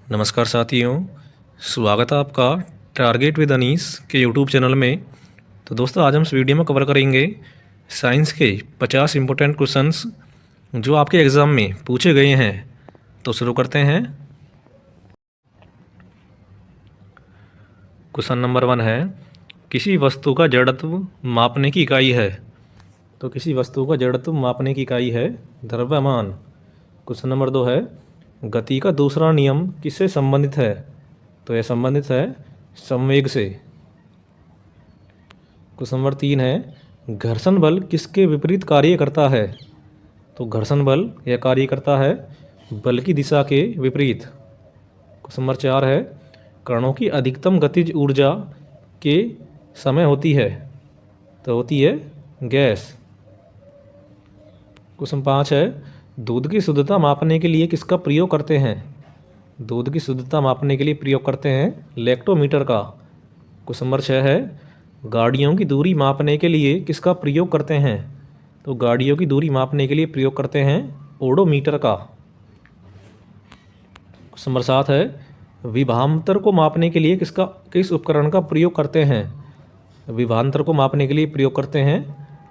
नमस्कार साथियों, स्वागत है आपका टारगेट विद अनीस के यूट्यूब चैनल में। तो दोस्तों, आज हम इस वीडियो में कवर करेंगे साइंस के 50 इम्पोर्टेंट क्वेश्चंस जो आपके एग्ज़ाम में पूछे गए हैं। तो शुरू करते हैं। क्वेश्चन नंबर 1 है, किसी वस्तु का जड़त्व मापने की इकाई है। तो किसी वस्तु का जड़त्व मापने की इकाई है द्रव्यमान। क्वेश्चन नंबर 2 है, गति का दूसरा नियम किससे संबंधित है। तो यह संबंधित है संवेग से। क्वेश्चन नंबर 3 है, घर्षण बल किसके विपरीत कार्य करता है। तो घर्षण बल यह कार्य करता है बल की दिशा के विपरीत। क्वेश्चन नंबर 4 है, कणों की अधिकतम गतिज ऊर्जा के समय होती है। तो होती है गैस। क्वेश्चन 5 है, दूध की शुद्धता मापने के लिए किसका प्रयोग करते हैं। दूध की शुद्धता मापने के लिए प्रयोग करते हैं लैक्टोमीटर का। क्वेश्चन नंबर 6 है, गाड़ियों की दूरी मापने के लिए किसका प्रयोग करते हैं। तो गाड़ियों की दूरी मापने के लिए प्रयोग करते हैं ओडोमीटर का। क्वेश्चन नंबर 7 है, विभवांतर को मापने के लिए किस उपकरण का प्रयोग करते हैं। विभवांतर को मापने के लिए प्रयोग करते हैं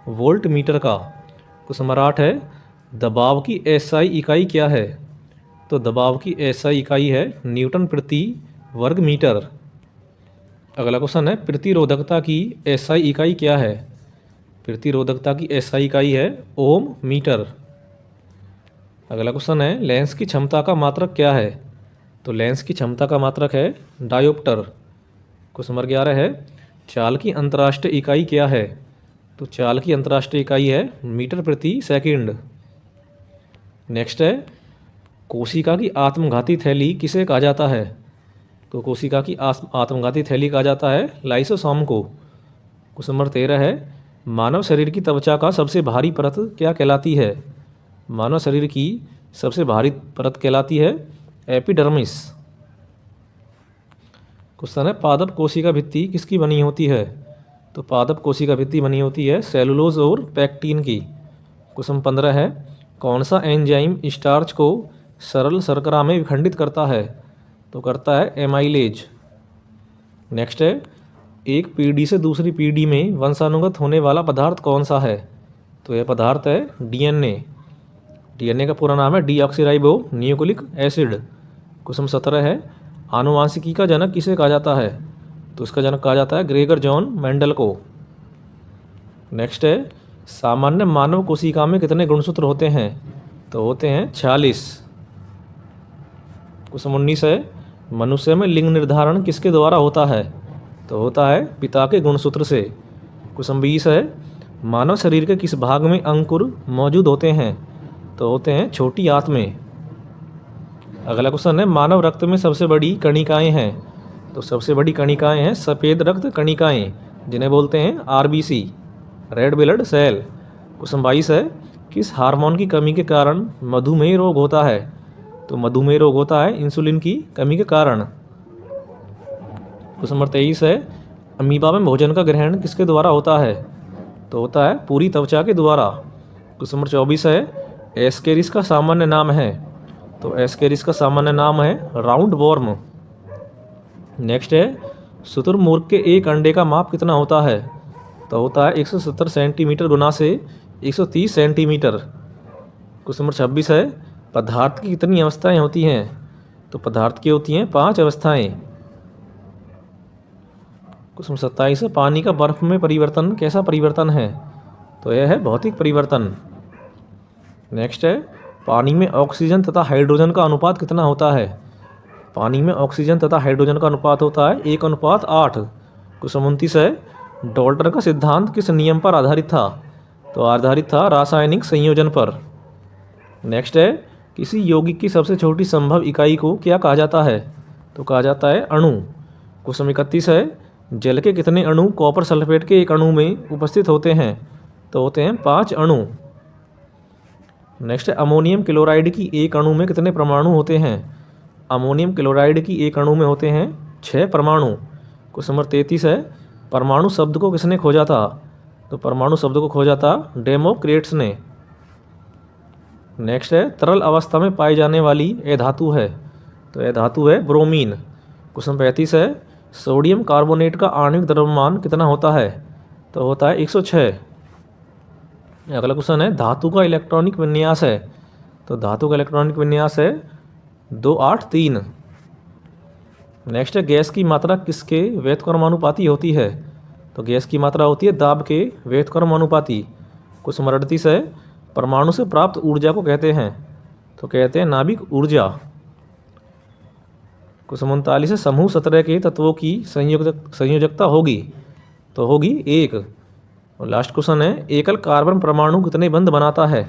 वोल्ट मीटर का। क्वेश्चन नंबर 8 है, दबाव की एसआई इकाई क्या है। तो दबाव की एसआई इकाई है न्यूटन प्रति वर्ग मीटर। अगला क्वेश्चन है, प्रतिरोधकता की एसआई इकाई क्या है। प्रतिरोधकता की एसआई इकाई है ओम मीटर। अगला क्वेश्चन है, लेंस की क्षमता का मात्रक क्या है। तो लेंस की क्षमता का मात्रक है डायोप्टर। क्वेश्चन नंबर 11 है, चाल की अंतर्राष्ट्रीय इकाई क्या है। तो चाल की अंतर्राष्ट्रीय इकाई है मीटर प्रति सेकंड। नेक्स्ट है, कोशिका की आत्मघाती थैली किसे कहा जाता है। तो कोशिका की आत्मघाती थैली कहा जाता है लाइसोसोम को। क्वेश्चन नंबर 13 है, मानव शरीर की त्वचा का सबसे भारी परत क्या कहलाती है। मानव शरीर की सबसे भारी परत कहलाती है एपिडर्मिस। क्वेश्चन है, पादप कोशिका भित्ति किसकी बनी होती है। तो पादप कोशिका भित्ति बनी होती है सेलुलोज और पैक्टिन की। क्वेश्चन 15 है, कौन सा एंजाइम स्टार्च को सरल शर्करा में विखंडित करता है। तो करता है एमाइलेज। नेक्स्ट है, एक पीढ़ी से दूसरी पीढ़ी में वंशानुगत होने वाला पदार्थ कौन सा है। तो यह पदार्थ है डीएनए। डीएनए का पूरा नाम है डीऑक्सीराइबो न्यूक्लिक एसिड। क्वेश्चन 17 है, आनुवांशिकी का जनक किसे कहा जाता है। तो इसका जनक कहा जाता है ग्रेगर जॉन मेंडल को। नेक्स्ट है, सामान्य मानव कोशिका में कितने गुणसूत्र होते हैं। तो होते हैं 46। क्वेश्चन 19 है, मनुष्य में लिंग निर्धारण किसके द्वारा होता है। तो होता है पिता के गुणसूत्र से। क्वेश्चन 20 है, मानव शरीर के किस भाग में अंकुर मौजूद होते हैं। तो होते हैं छोटी आंत में। अगला क्वेश्चन है, मानव रक्त में सबसे बड़ी कणिकाएं हैं। तो सबसे बड़ी कणिकाएं हैं सफ़ेद रक्त कणिकाएं, जिन्हें बोलते हैं RBC, red blood cell. Question 22 है, किस हार्मोन की कमी के कारण मधुमेह रोग होता है। तो मधुमेह रोग होता है इंसुलिन की कमी के कारण। क्वेश्चन नंबर 23 है, अमीबा में भोजन का ग्रहण किसके द्वारा होता है। तो होता है पूरी त्वचा के द्वारा। क्वेश्चन नंबर 24 है, एस्केरिस का सामान्य नाम है। तो एस्केरिस का सामान्य नाम है राउंड वॉर्म। नेक्स्ट है, शुतुरमुर्ग के एक अंडे का माप कितना होता है। तो होता है 170 सेंटीमीटर गुना से 130 सेंटीमीटर। क्वेश्चन नंबर 26 है, पदार्थ की कितनी अवस्थाएं होती हैं। तो पदार्थ की होती हैं 5 अवस्थाएं। क्वेश्चन 27 है, पानी का बर्फ में परिवर्तन कैसा परिवर्तन है। तो यह है भौतिक परिवर्तन। नेक्स्ट है, पानी में ऑक्सीजन तथा हाइड्रोजन का अनुपात कितना होता है। पानी में ऑक्सीजन तथा हाइड्रोजन का अनुपात होता है 1:8। क्वेश्चन 29 है, डाल्टन का सिद्धांत किस नियम पर आधारित था। तो आधारित था रासायनिक संयोजन पर। नेक्स्ट है, किसी यौगिक की सबसे छोटी संभव इकाई को क्या कहा जाता है। तो कहा जाता है अणु। क्वेश्चन 31 है, जल के कितने अणु कॉपर सल्फेट के एक अणु में उपस्थित होते हैं। तो होते हैं 5 अणु। नेक्स्ट है, अमोनियम क्लोराइड की एक अणु में कितने परमाणु होते हैं। अमोनियम क्लोराइड की एक अणु में होते हैं 6 परमाणु। क्वेश्चन नंबर 33 है, परमाणु शब्द को किसने खोजा था। तो परमाणु शब्द को खोजा था डेमोक्रिटस ने। नेक्स्ट है, तरल अवस्था में पाई जाने वाली अधातु है। तो यह धातु है ब्रोमीन। क्वेश्चन 35 है, सोडियम कार्बोनेट का आणविक द्रव्यमान कितना होता है? तो होता है 106। अगला क्वेश्चन है, धातु का इलेक्ट्रॉनिक विन्यास है? तो धातु का इलेक्ट्रॉनिक विन्यास है 283। नेक्स्ट है, गैस की मात्रा किसके व्युत्क्रमानुपाती होती है? तो गैस की मात्रा होती है दाब के व्युत्क्रमानुपाती। क्वेश्चन नंबर 38 है, परमाणु से प्राप्त ऊर्जा को कहते हैं? तो कहते हैं नाभिक ऊर्जा। क्वेश्चन 39 है, समूह 17 के तत्वों की संयोजकता होगी? तो होगी 1। और लास्ट क्वेश्चन है, एकल कार्बन परमाणु कितने बंध बनाता है?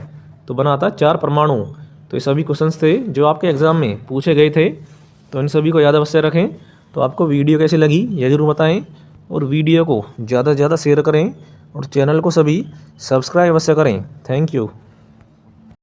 तो बनाता है 4 परमाणु। तो ये सभी क्वेश्चंस थे जो आपके एग्जाम में पूछे गए थे, तो इन सभी को याद अवश्य रखें। तो आपको वीडियो कैसी लगी ये जरूर बताएं, और वीडियो को ज़्यादा से ज़्यादा शेयर करें, और चैनल को सभी सब्सक्राइब अवश्य करें। Thank you.